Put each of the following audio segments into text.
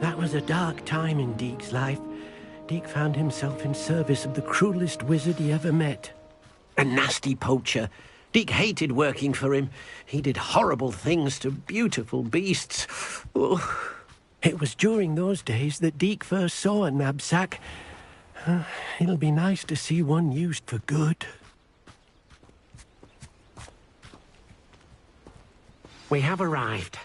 That was a dark time in Deke's life. Deke found himself in service of the cruelest wizard he ever met. A nasty poacher. Deke hated working for him. He did horrible things to beautiful beasts. Oh. It was during those days that Deke first saw a knapsack. It'll be nice to see one used for good. We have arrived.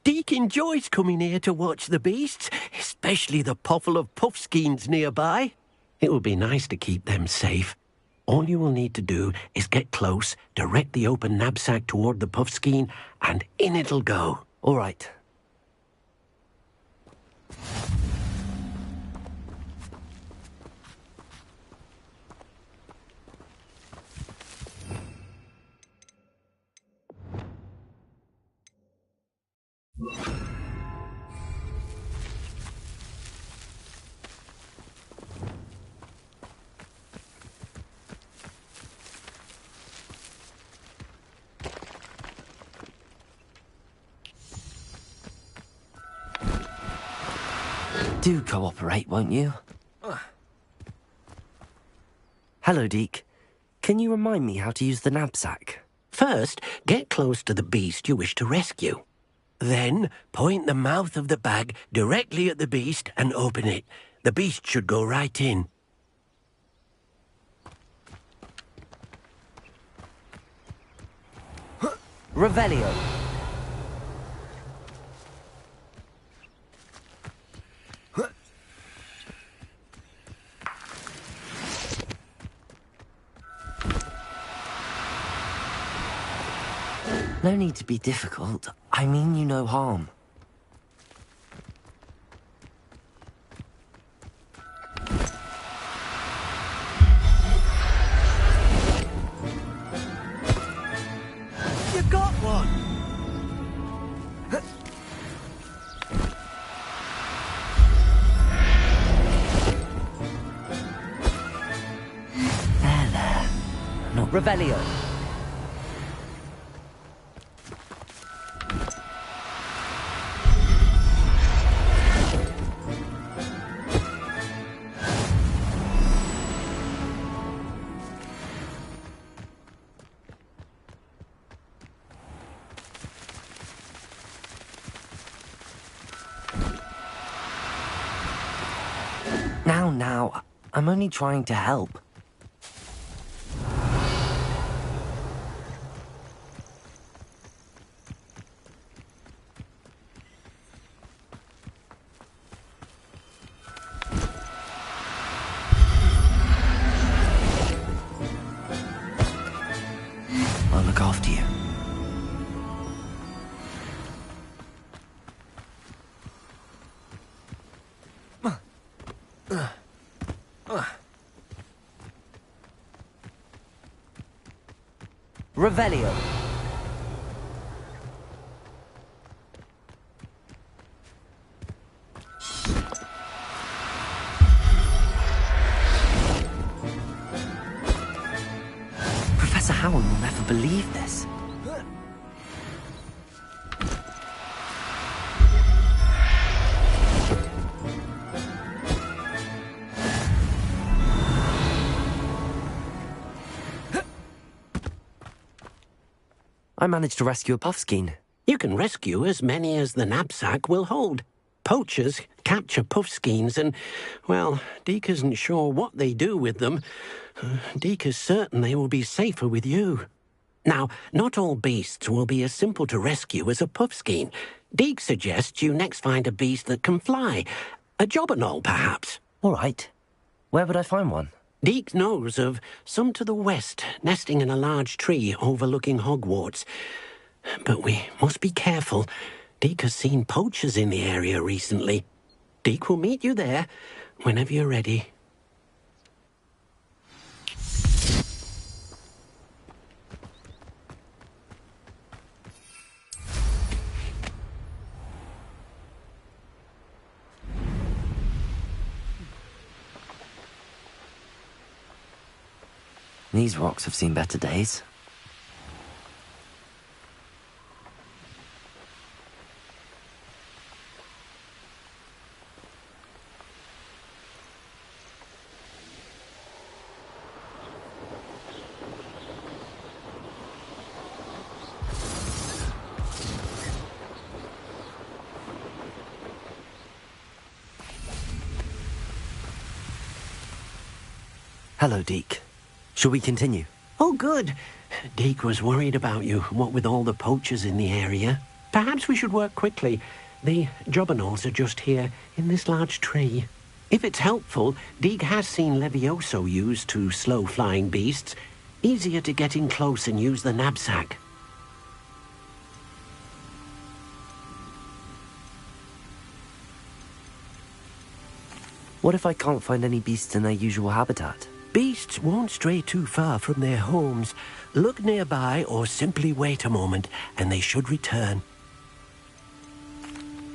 Deke enjoys coming here to watch the beasts, especially the potful of puffskeins nearby. It will be nice to keep them safe. All you will need to do is get close, direct the open knapsack toward the puffskein, and in it'll go. All right. Do cooperate, won't you? Hello, Deke. Can you remind me how to use the knapsack? First, get close to the beast you wish to rescue. Then, point the mouth of the bag directly at the beast and open it. The beast should go right in. Revelio. No need to be difficult. I mean you no harm. You got one! There. Not Revelio. Now, I'm only trying to help. I'll look after you. Revelio. Professor Howell will never believe this. I managed to rescue a puffskein. You can rescue as many as the knapsack will hold. Poachers capture puffskeins and, well, Deke isn't sure what they do with them. Deke is certain they will be safer with you. Now, not all beasts will be as simple to rescue as a puffskein. Deke suggests you next find a beast that can fly. A jobberknoll, perhaps. All right. Where would I find one? Deke knows of some to the west, nesting in a large tree overlooking Hogwarts. But we must be careful. Deke has seen poachers in the area recently. Deke will meet you there whenever you're ready. These rocks have seen better days. Hello, Deke. Shall we continue? Oh, good. Deke was worried about you, what with all the poachers in the area. Perhaps we should work quickly. The jobberknolls are just here, in this large tree. If it's helpful, Deke has seen Levioso used to slow flying beasts. Easier to get in close and use the knapsack. What if I can't find any beasts in their usual habitat? Beasts won't stray too far from their homes. Look nearby or simply wait a moment, and they should return.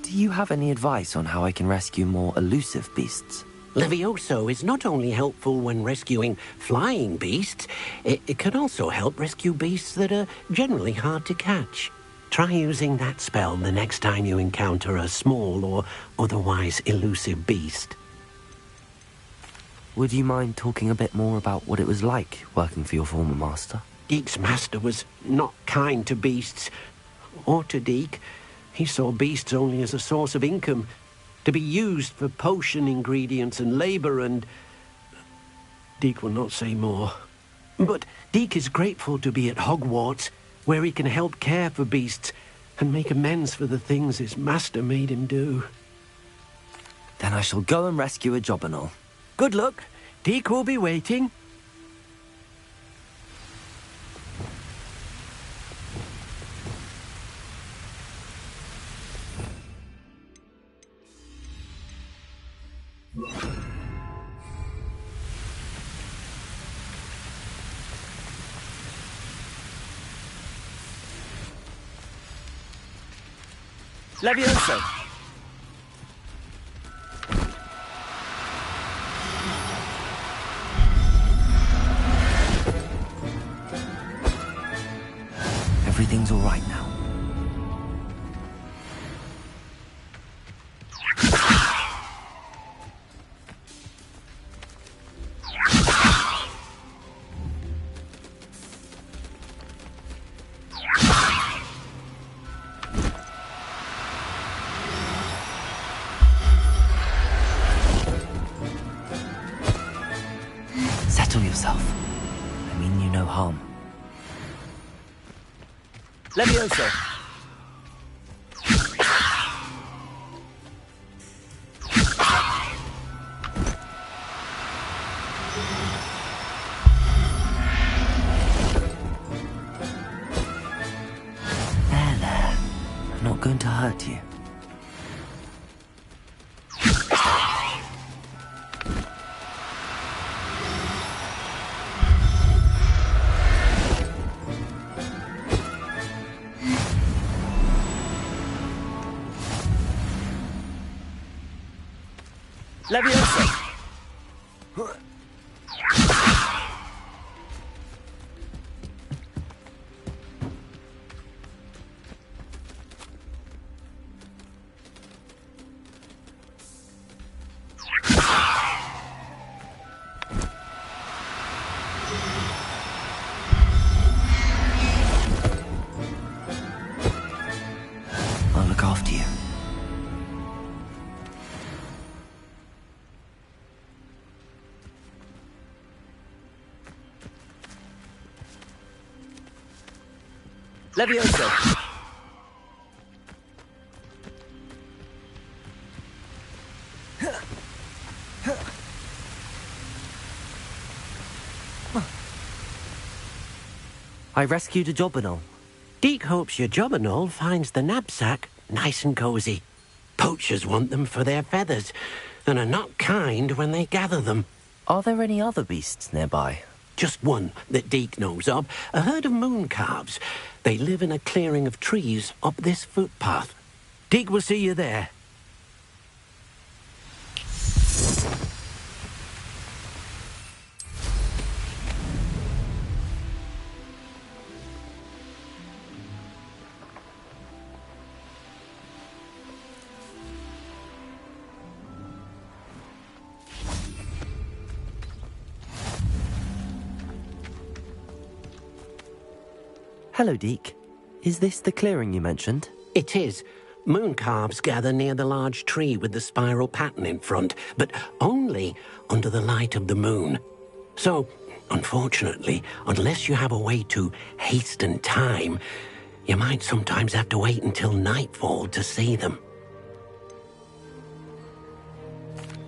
Do you have any advice on how I can rescue more elusive beasts? Levioso is not only helpful when rescuing flying beasts, it can also help rescue beasts that are generally hard to catch. Try using that spell the next time you encounter a small or otherwise elusive beast. Would you mind talking a bit more about what it was like working for your former master? Deke's master was not kind to beasts, or to Deke. He saw beasts only as a source of income, to be used for potion ingredients and labour, and Deke will not say more. But Deke is grateful to be at Hogwarts, where he can help care for beasts and make amends for the things his master made him do. Then I shall go and rescue a jobberknoll. Good luck. Deke will be waiting. Levioso! Everything's all right now. Settle yourself. I mean you no harm. Levioso! There. I'm not going to hurt you. Levioso! I'll look after you. Levioso! I rescued a jobberknoll. Deke hopes your jobberknoll finds the knapsack nice and cosy. Poachers want them for their feathers, and are not kind when they gather them. Are there any other beasts nearby? Just one that Deke knows of, a herd of moon calves. They live in a clearing of trees up this footpath. Deke will see you there. Hello, Deke. Is this the clearing you mentioned? It is. Moon calves gather near the large tree with the spiral pattern in front, but only under the light of the moon. So, unfortunately, unless you have a way to hasten time, you might sometimes have to wait until nightfall to see them.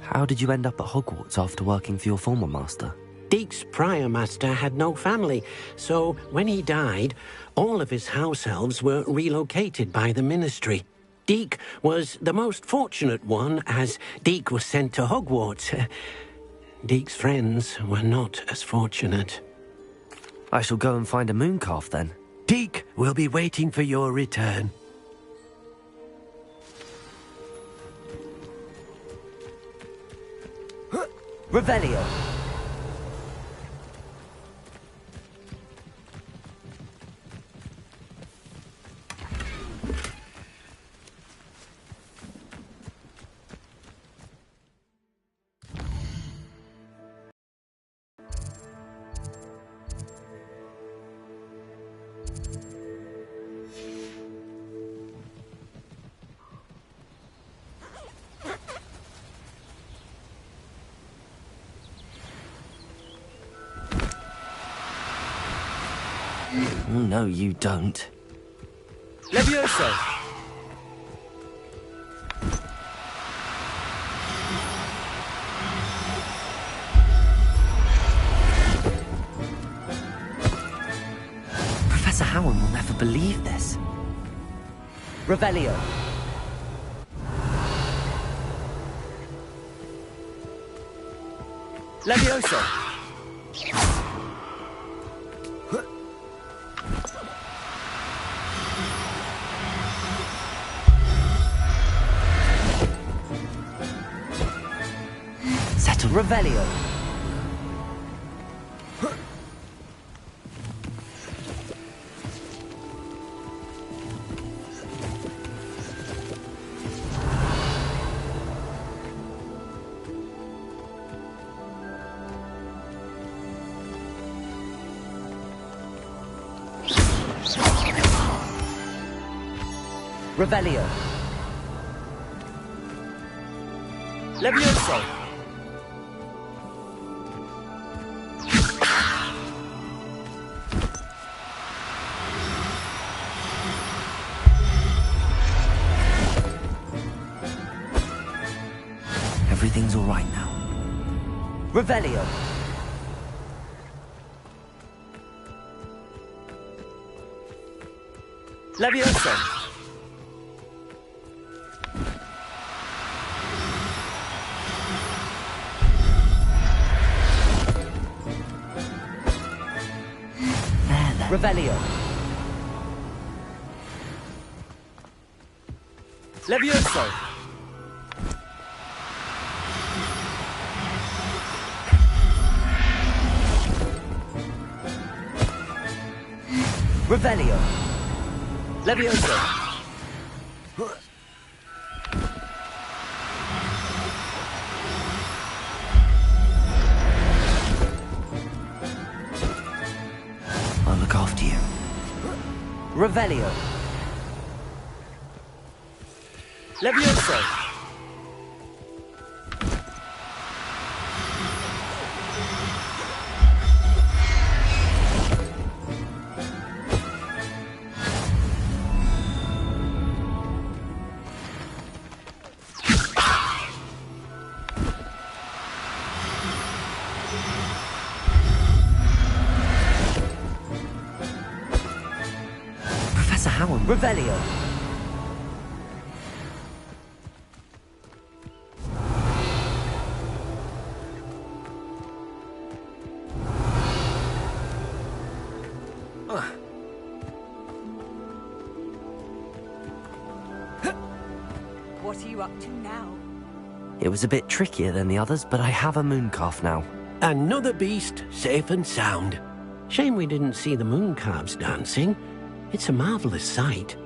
How did you end up at Hogwarts after working for your former master? Deek's prior master had no family, so when he died, all of his house elves were relocated by the ministry. Deek was the most fortunate one, as Deek was sent to Hogwarts. Deek's friends were not as fortunate. I shall go and find a mooncalf then. Deek will be waiting for your return. Revelio! No, you don't. Levioso! Professor Howard will never believe this. Revelio! Levioso! Settle Revelio! Revelio! Levioso! Everything's all right now. Revelio! Levioso! There, then. Revelio! Levioso! Revelio! Levioso! I'll look after you. Revelio! Levioso! Professor Howard! Revelio! What are you up to now? It was a bit trickier than the others, but I have a mooncalf now. Another beast, safe and sound. Shame we didn't see the mooncalves dancing. It's a marvelous sight.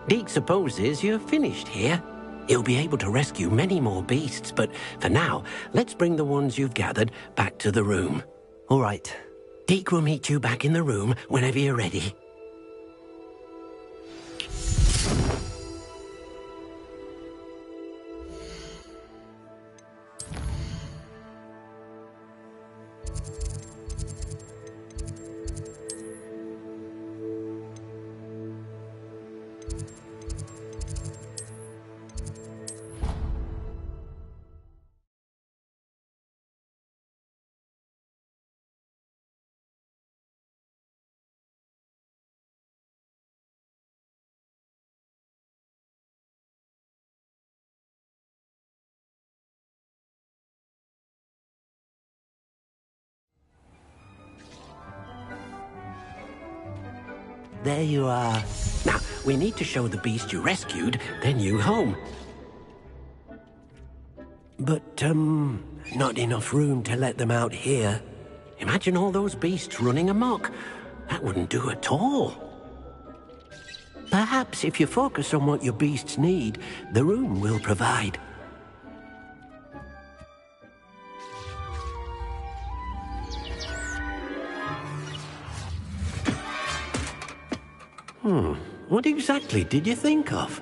Deek supposes you're finished here. He'll be able to rescue many more beasts, but for now, let's bring the ones you've gathered back to the room. All right. Deek will meet you back in the room whenever you're ready. there you are. Now, we need to show the beast you rescued their new home. But, not enough room to let them out here. Imagine all those beasts running amok. That wouldn't do at all. Perhaps if you focus on what your beasts need, the room will provide. What exactly did you think of?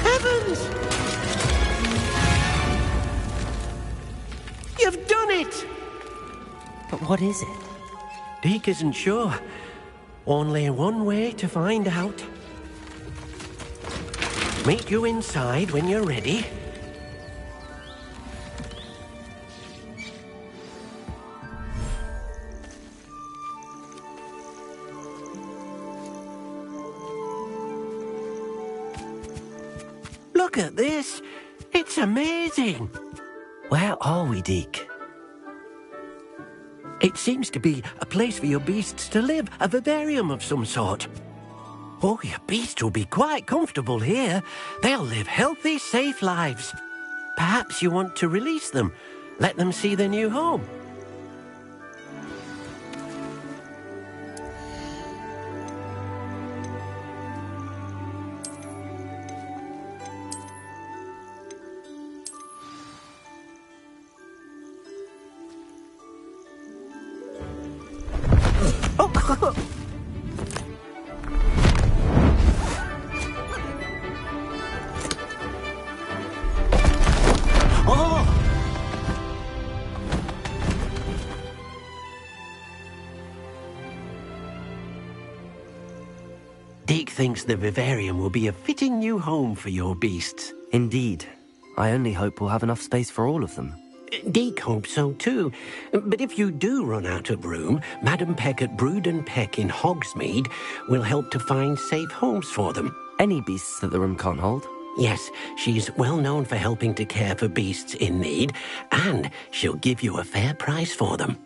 Heavens! You've done it! But what is it? Deke isn't sure. Only one way to find out. Meet you inside when you're ready. Look at this. It's amazing. Where are we, Deke? It seems to be a place for your beasts to live, a vivarium of some sort. Oh, your beasts will be quite comfortable here. They'll live healthy, safe lives. Perhaps you want to release them, let them see their new home. Deke thinks the vivarium will be a fitting new home for your beasts. Indeed. I only hope we'll have enough space for all of them. Deke hopes so too. But if you do run out of room, Madam Peck at Brood and Peck in Hogsmeade will help to find safe homes for them. Any beasts that the room can't hold? Yes, she's well known for helping to care for beasts in need, and she'll give you a fair price for them.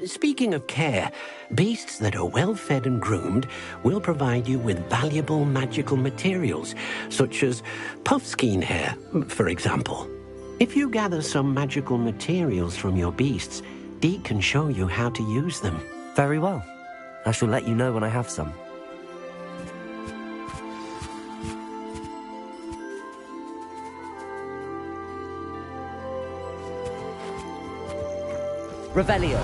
Speaking of care, beasts that are well fed and groomed will provide you with valuable magical materials, such as puffskein hair, for example. If you gather some magical materials from your beasts, Deke can show you how to use them. Very well. I shall let you know when I have some. Revelio.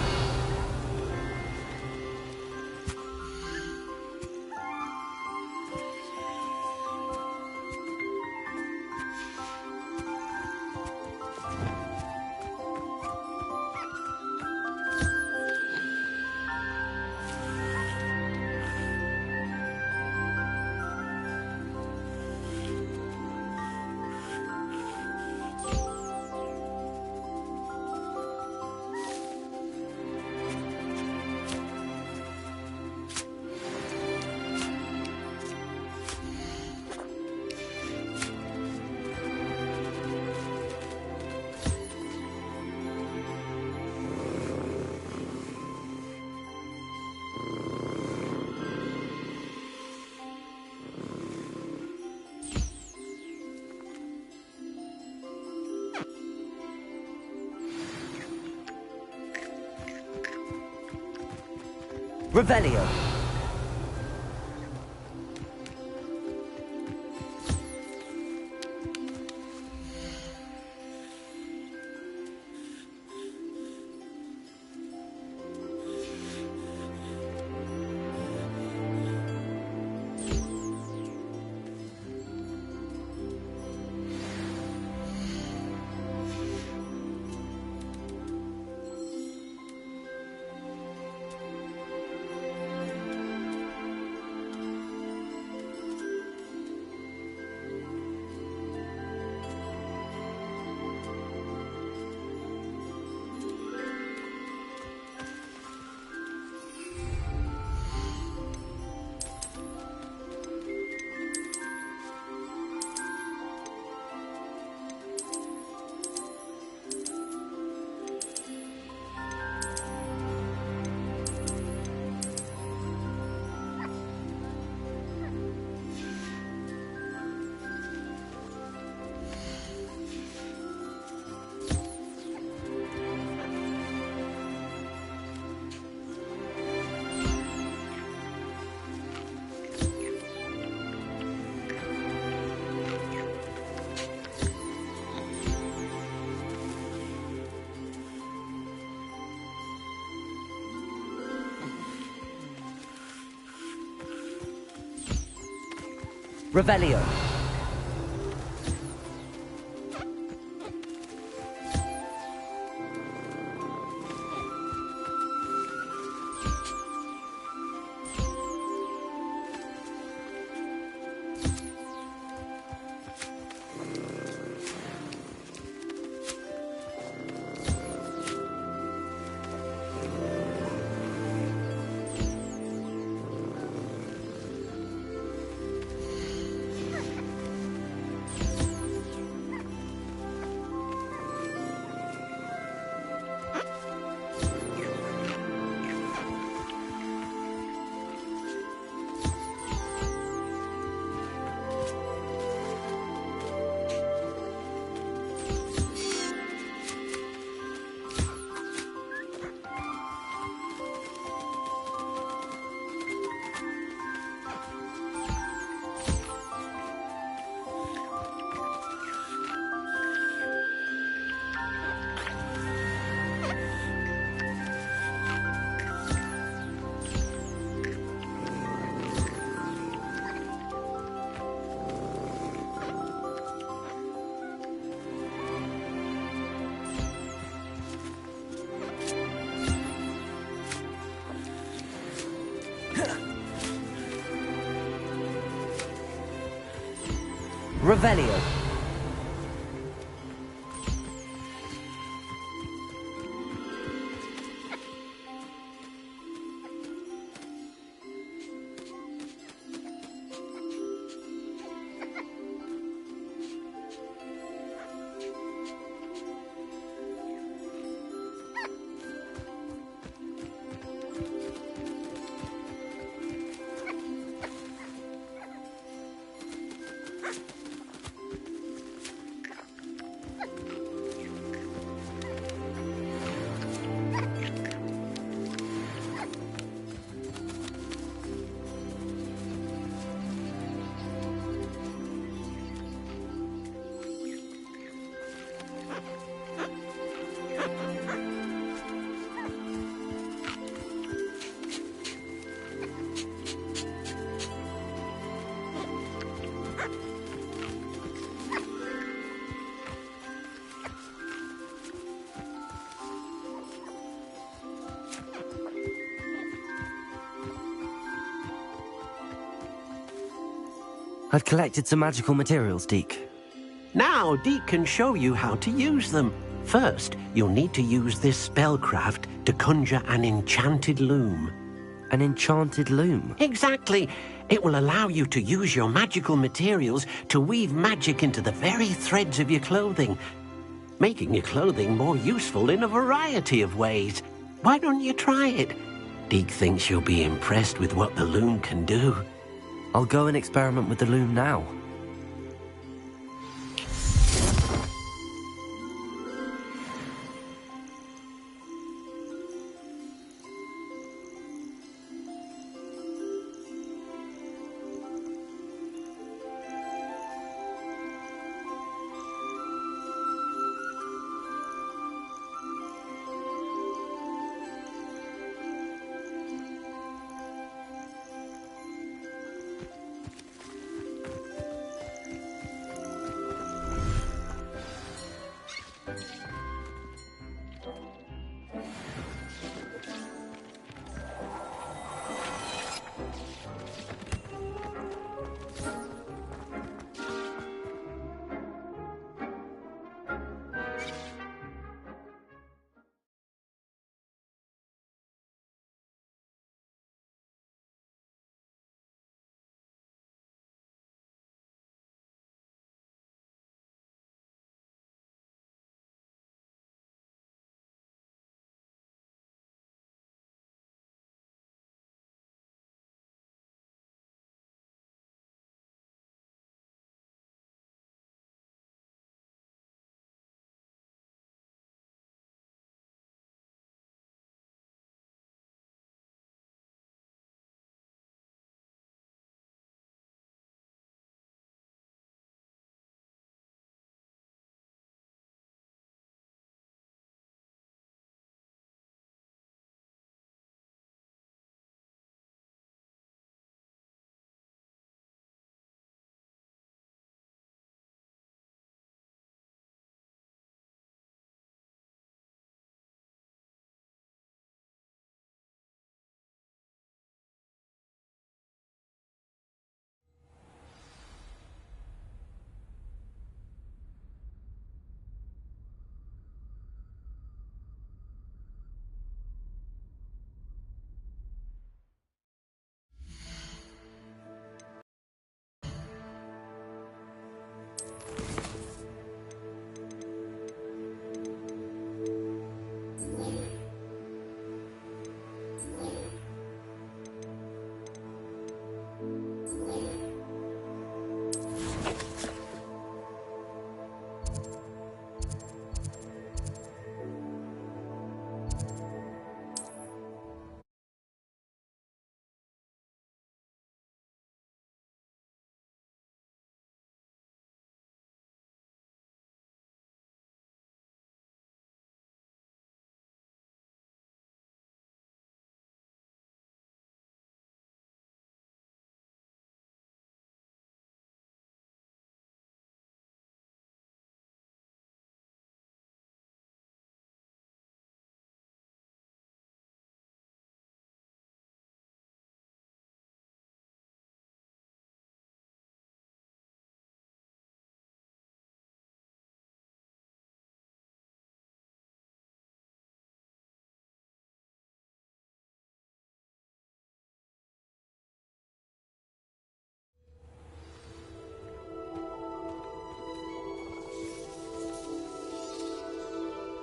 Revelio. Revelio. Revelio. I've collected some magical materials, Deke. Now, Deke can show you how to use them. First, you'll need to use this spellcraft to conjure an enchanted loom. An enchanted loom? Exactly. It will allow you to use your magical materials to weave magic into the very threads of your clothing, making your clothing more useful in a variety of ways. Why don't you try it? Deke thinks you'll be impressed with what the loom can do. I'll go and experiment with the loom now.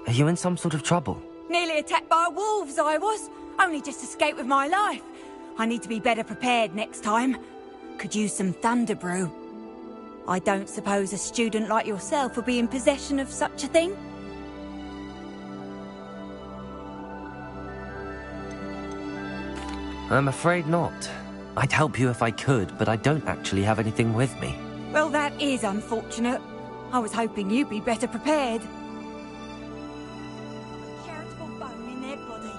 Are you in some sort of trouble? Nearly attacked by wolves, I was. Only just escaped with my life. I need to be better prepared next time. Could use some thunder brew. I don't suppose a student like yourself will be in possession of such a thing? I'm afraid not. I'd help you if I could, but I don't actually have anything with me. Well, that is unfortunate. I was hoping you'd be better prepared. A charitable bone in their body.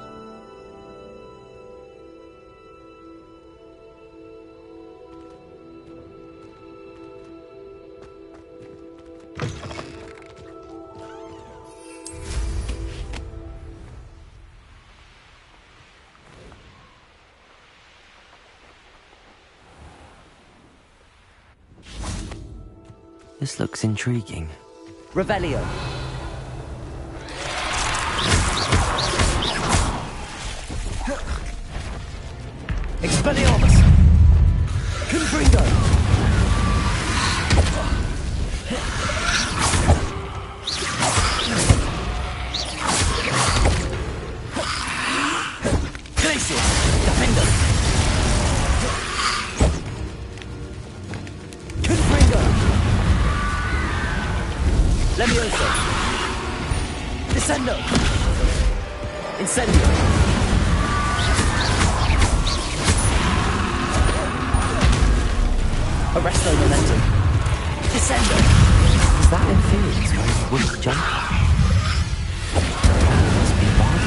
This looks intriguing. Revelio. Expelliarmus. Confringo. Glacius. Defender. Confringo. Levioso. Descendo. Incendio. Arresto momentum. Descendo. Is that inferior to where you wouldn't jump? That must be bad.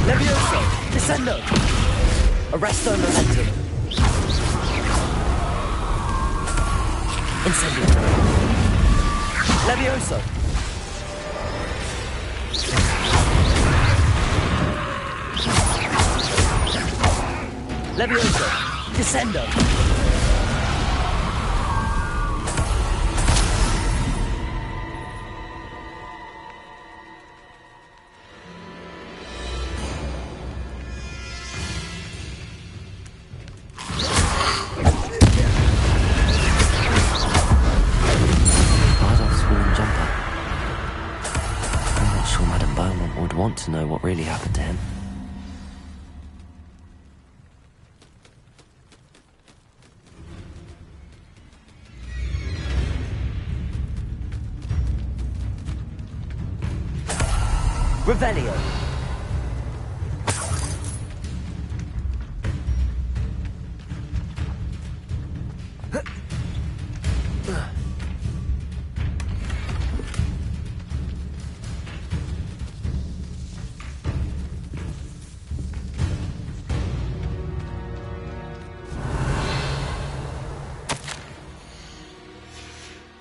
Levioso. Descendo. Arresto momentum. Incendio. Levioso. Levioso. Descendo. Bardolph's wooden jumper. I'm not sure Madame Beaumont would want to know what really happened to him. Revelio.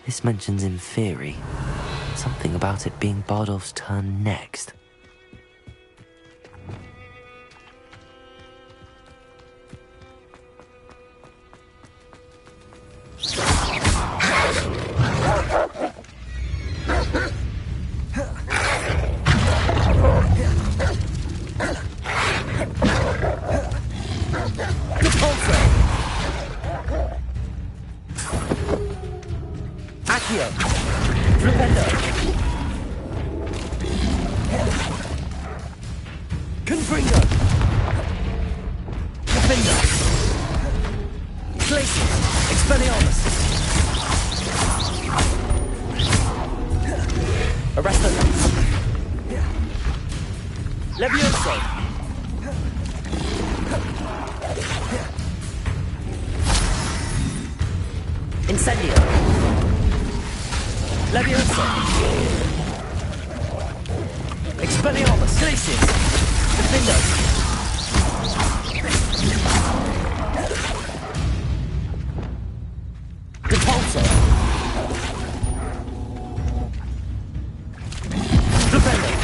This mentions Inferi. Something about it being Bardolph's turn next. Accio. Flipendo. Confringo. Defender. Glacius. Expelliarmus. Arresto. Levioso. Incendio. Levioso. Expelliarmus. Glacius. Defender. Repulsor. Defender.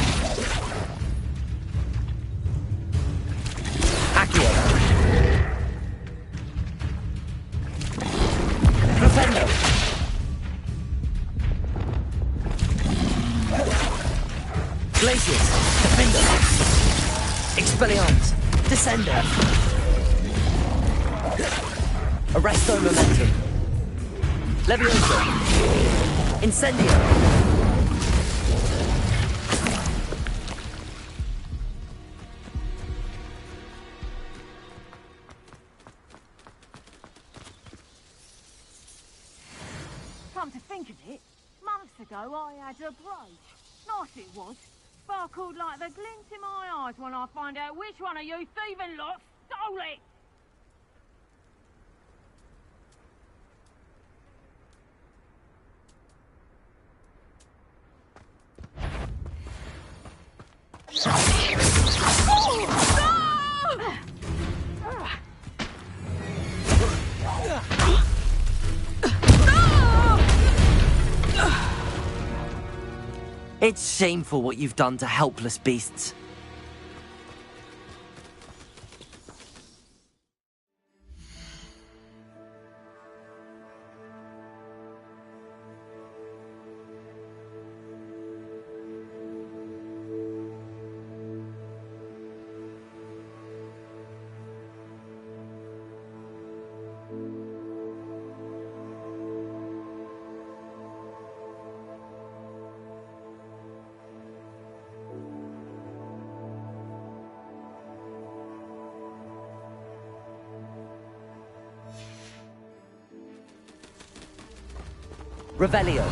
Accio. Defender. Glacius. Defender. Expelliarmus. Descender. Arresto momentum. Levioso. Incendio. Come to think of it, months ago I had a brooch. Nice it was. Sparkled like the glint in my eyes when I find out which one of you thieving lot stole it. It's shameful what you've done to helpless beasts. Revelio.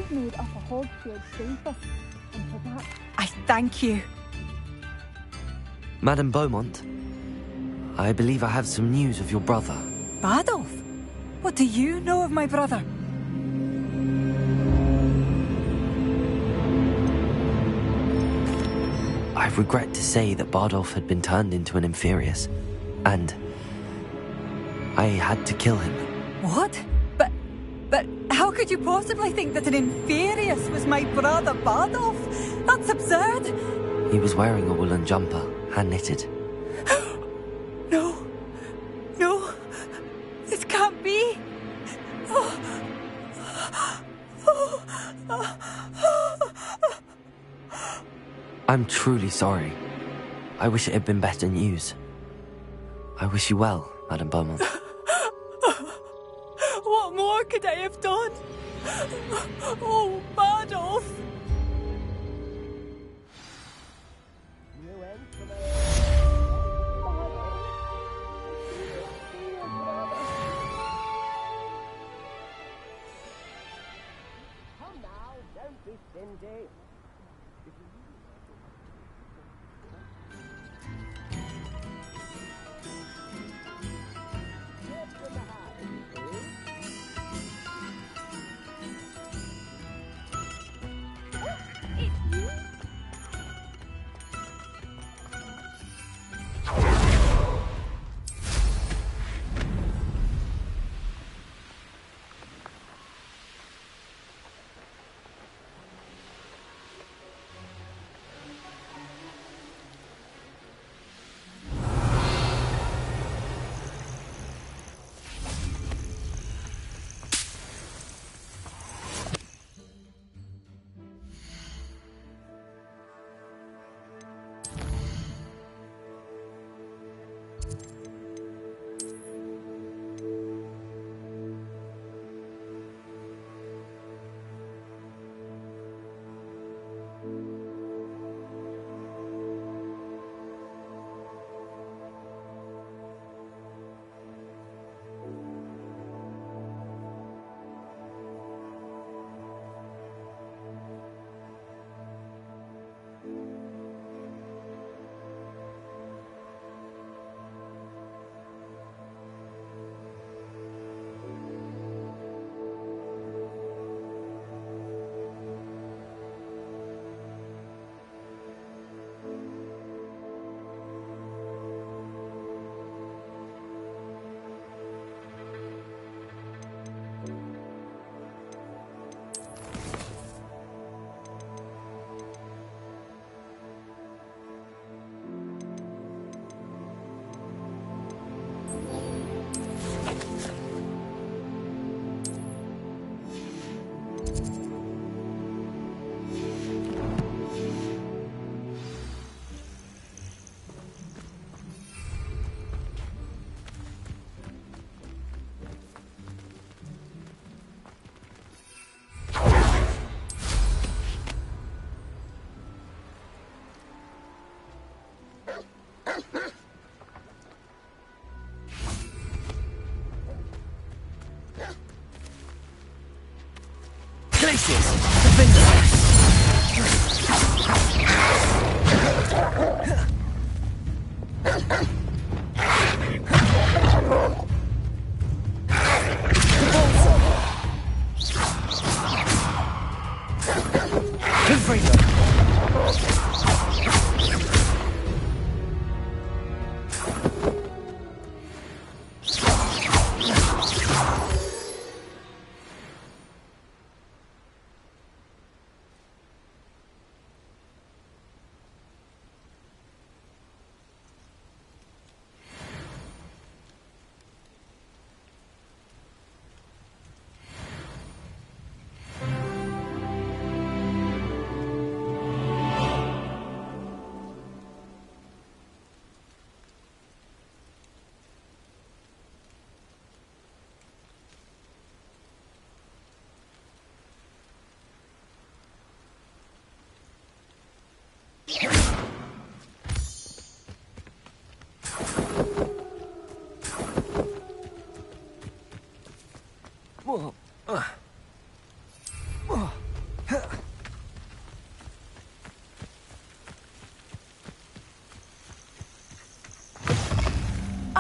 He's made up a Hogsfield safer, and for that... I thank you. Madame Beaumont, I believe I have some news of your brother. Badolf? What do you know of my brother? I regret to say that Bardolph had been turned into an Inferius, and I had to kill him. What? But how could you possibly think that an Inferius was my brother Bardolph? That's absurd! He was wearing a woolen jumper, hand-knitted. No. No. This can't be. I'm truly sorry. I wish it had been better news. I wish you well, Madame Beaumont. What more could I have done? Oh, Bardolph! Come now, don't be stingy.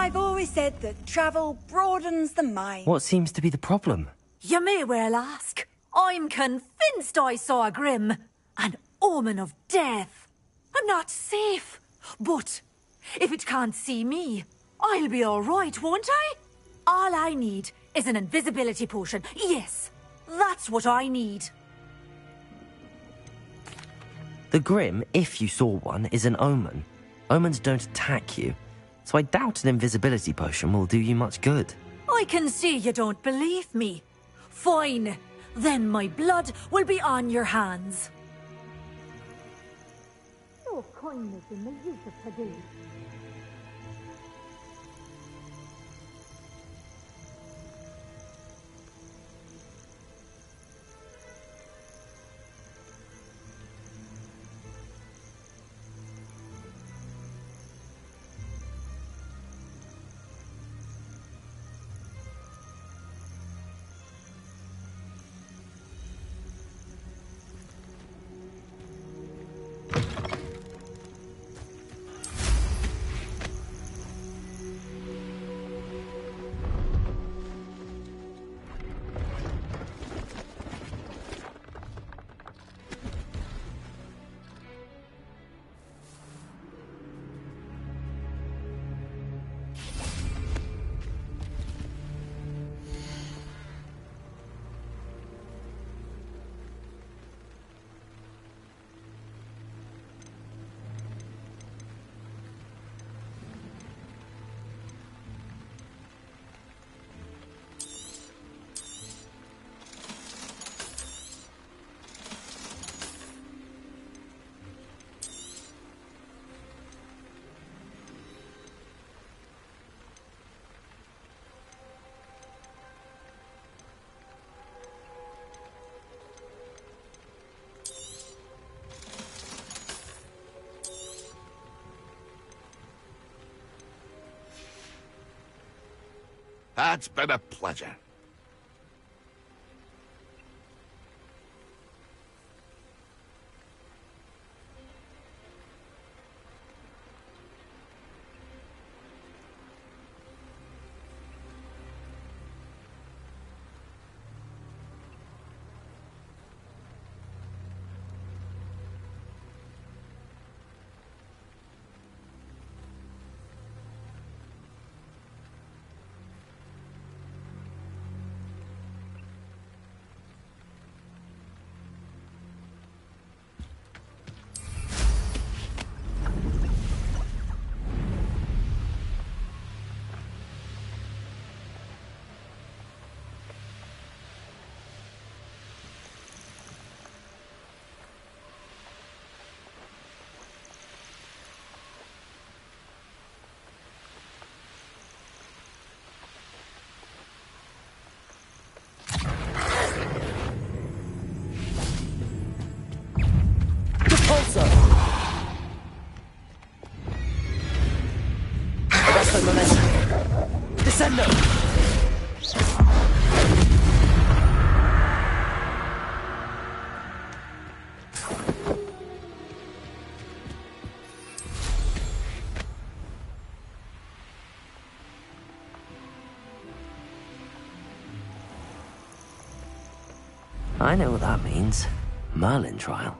I've always said that travel broadens the mind. What seems to be the problem? You may well ask. I'm convinced I saw a Grim, an omen of death. I'm not safe, but if it can't see me, I'll be all right, won't I? All I need is an invisibility potion. Yes, that's what I need. The Grim, if you saw one, is an omen. Omens don't attack you, so I doubt an invisibility potion will do you much good. I can see you don't believe me. Fine, then my blood will be on your hands. Your kindness in the use of today. It's been a pleasure. Descendo! I know what that means. Merlin trial.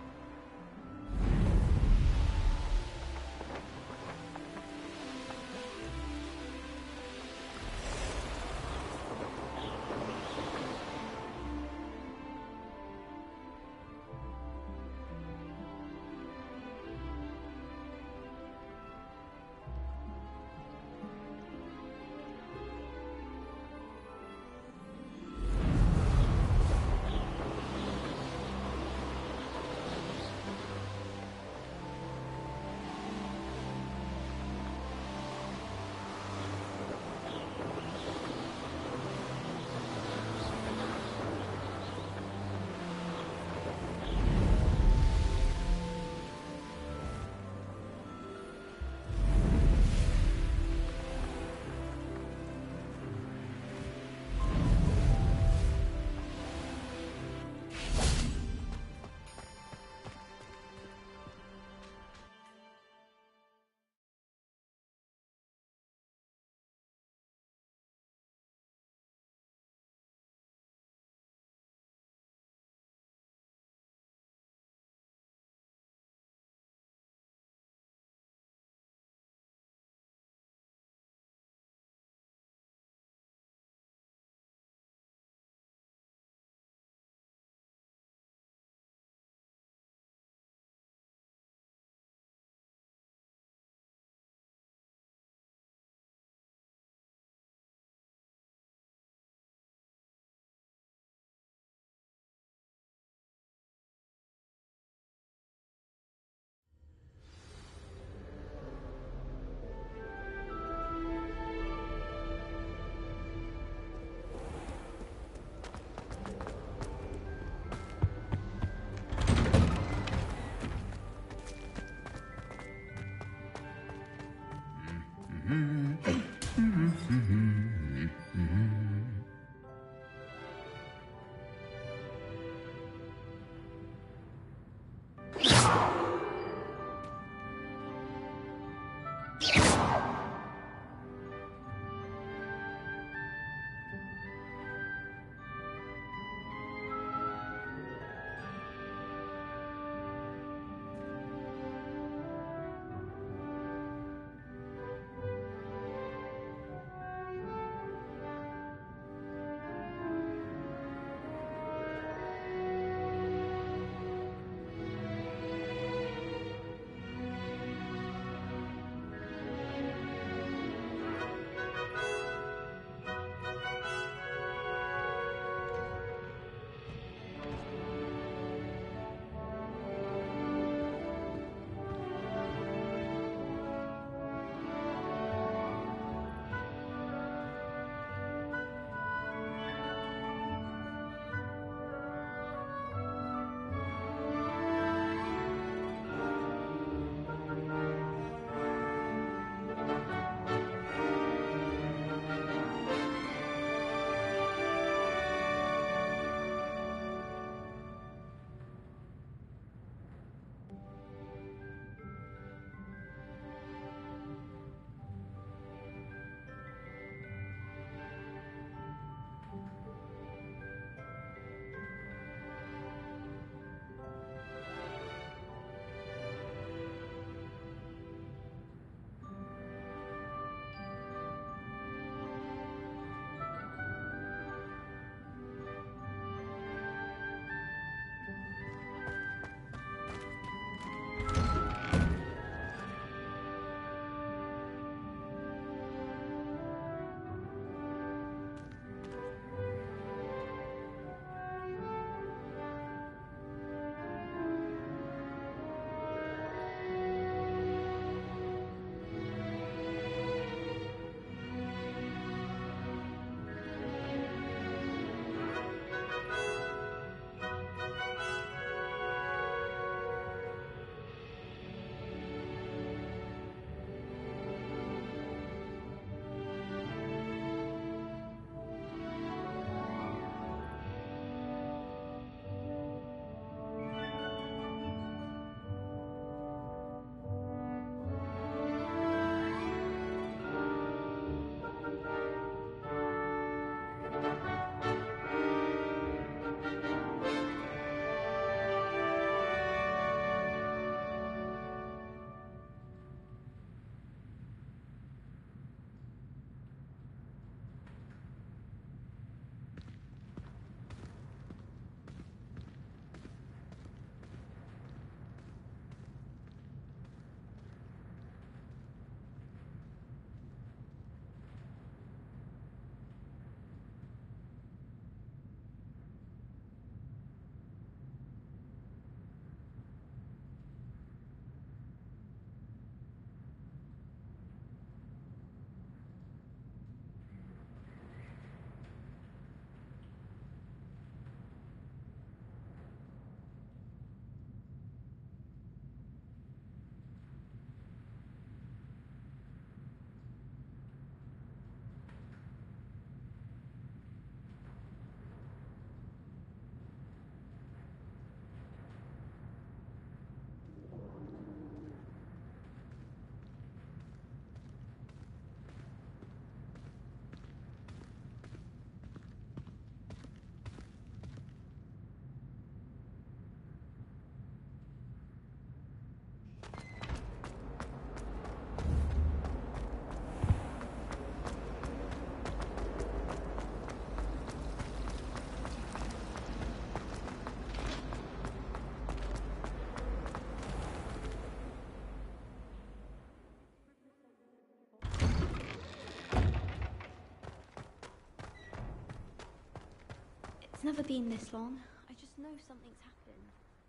It's never been this long. I just know something's happened.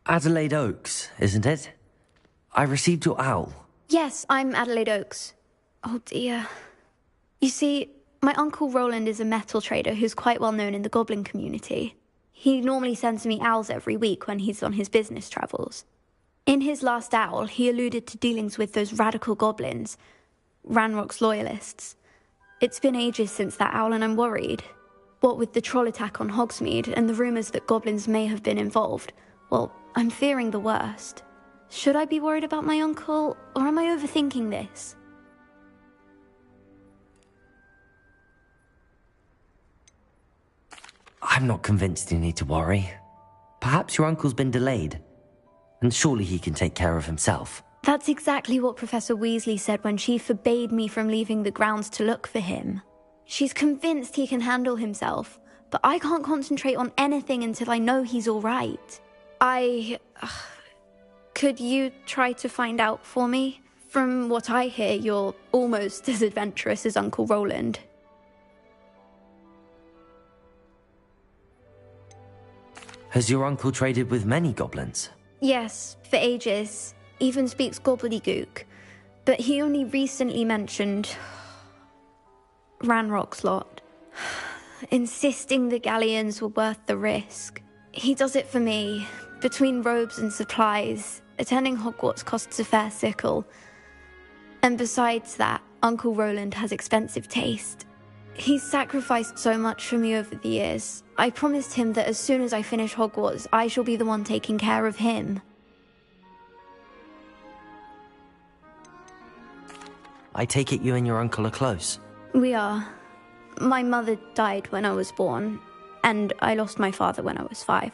Adelaide Oaks, isn't it? I received your owl. Yes, I'm Adelaide Oaks. Oh dear. You see, my Uncle Roland is a metal trader who's quite well known in the goblin community. He normally sends me owls every week when he's on his business travels. In his last owl, he alluded to dealings with those radical goblins. Ranrock's loyalists. It's been ages since that owl and I'm worried. What with the troll attack on Hogsmeade and the rumours that goblins may have been involved, well, I'm fearing the worst. Should I be worried about my uncle, or am I overthinking this? I'm not convinced you need to worry. Perhaps your uncle's been delayed, and surely he can take care of himself. That's exactly what Professor Weasley said when she forbade me from leaving the grounds to look for him. She's convinced he can handle himself, but I can't concentrate on anything until I know he's all right. Could you try to find out for me? From what I hear, you're almost as adventurous as Uncle Roland. Has your uncle traded with many goblins? Yes, for ages. Even speaks gobbledygook. But he only recently mentioned Ranrock's lot, insisting the galleons were worth the risk. He does it for me. Between robes and supplies, attending Hogwarts costs a fair sickle. And besides that, Uncle Roland has expensive taste. He's sacrificed so much for me over the years. I promised him that as soon as I finish Hogwarts, I shall be the one taking care of him. I take it you and your uncle are close. We are. My mother died when I was born, and I lost my father when I was 5.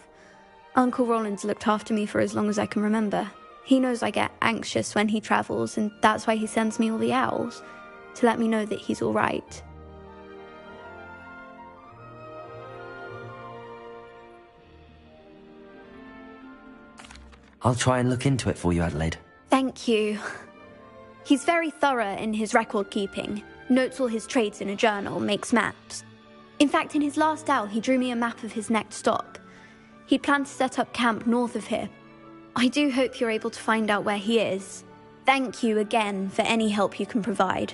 Uncle Roland's looked after me for as long as I can remember. He knows I get anxious when he travels, and that's why he sends me all the owls, to let me know that he's all right. I'll try and look into it for you, Adelaide. Thank you. He's very thorough in his record keeping, notes all his trades in a journal, makes maps. In fact, in his last owl, he drew me a map of his next stop. He'd planned to set up camp north of here. I do hope you're able to find out where he is. Thank you again for any help you can provide.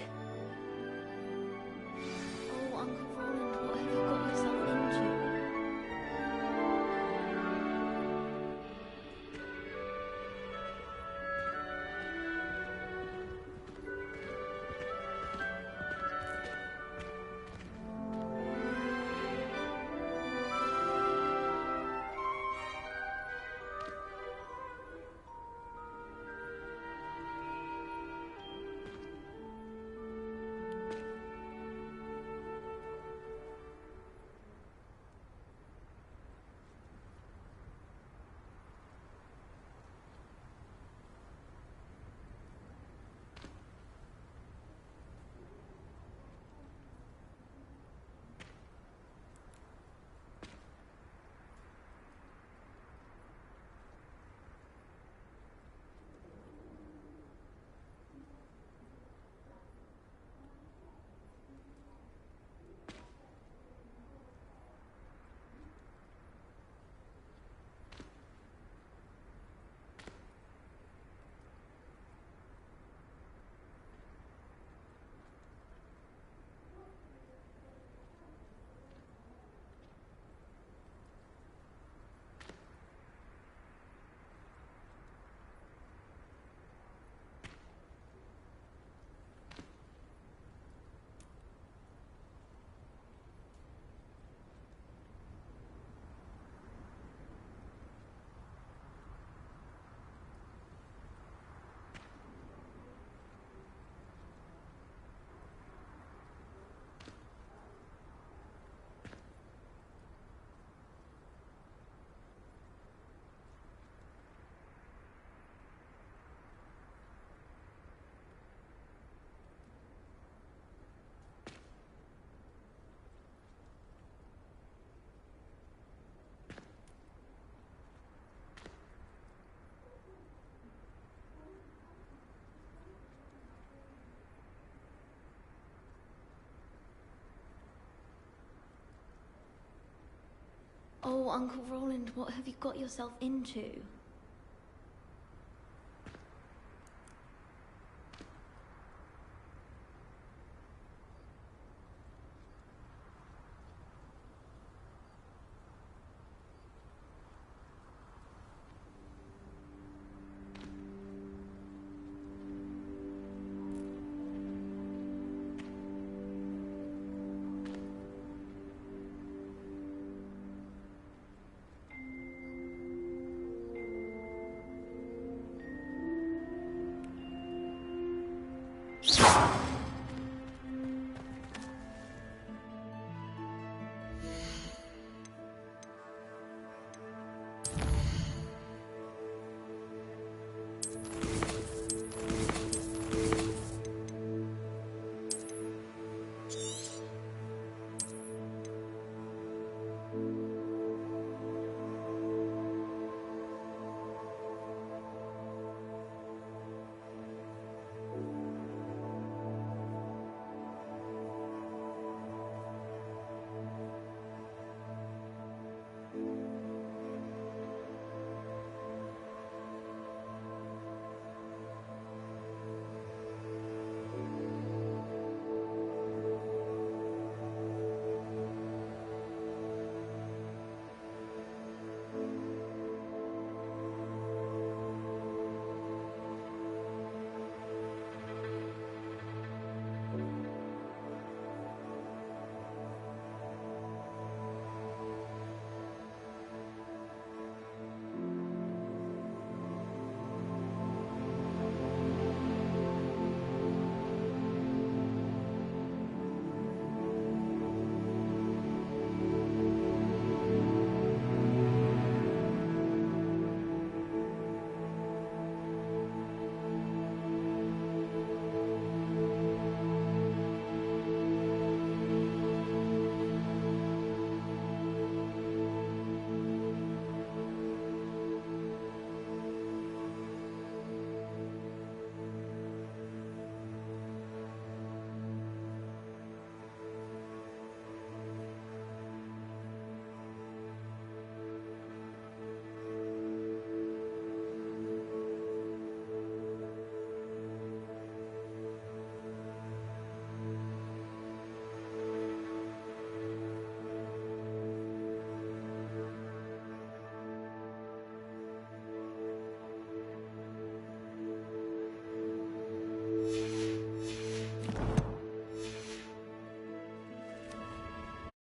Oh, Uncle Roland, what have you got yourself into? Oh, Uncle Roland, what have you got yourself into?